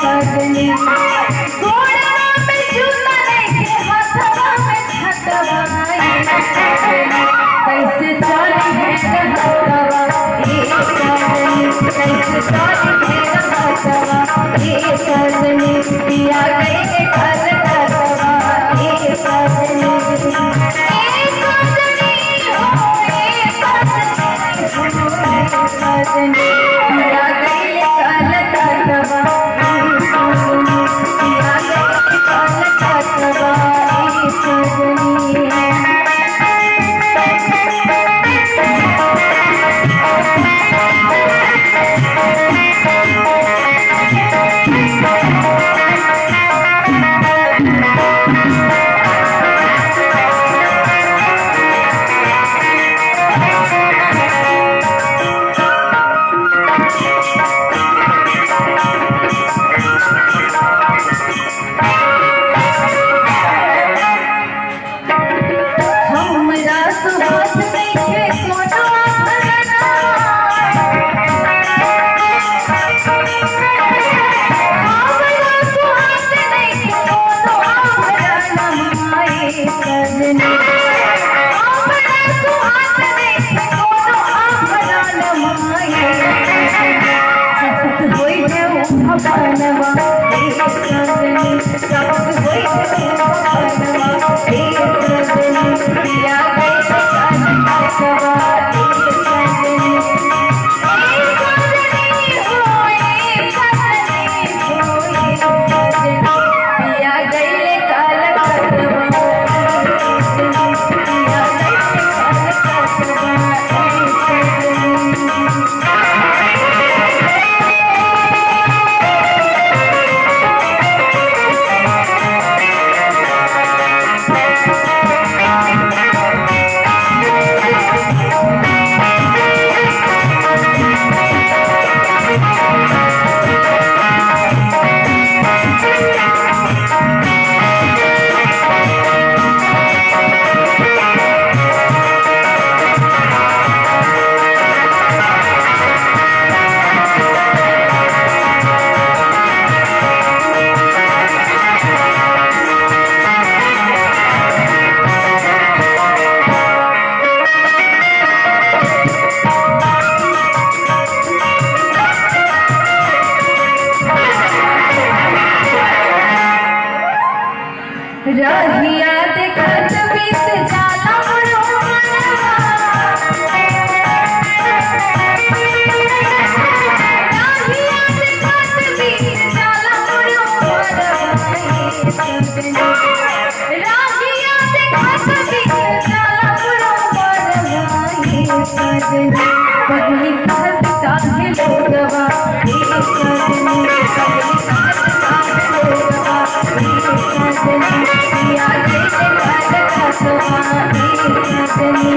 सजनी गोड़वा में जूता लेके हाथवा में छतवा कैसे चली है हथवा सजनी कैसे चली है हथवा सजनी पिया गए घर हथवा सजनी सजनी पिया गए कल हथवा सजनी पिया गए कल हथवा सजनी रहिया देखत बीत जाला मोरो मनवा रहिया देखत बीत जाला मोरो मनवा रहिया देखत बीत जाला मोरो मनवा सजनी पगली कहत काहे लोगवा सजनी पगली कहत काहे लोगवा सजनी पिया गए घर हथवा सजनी सजनी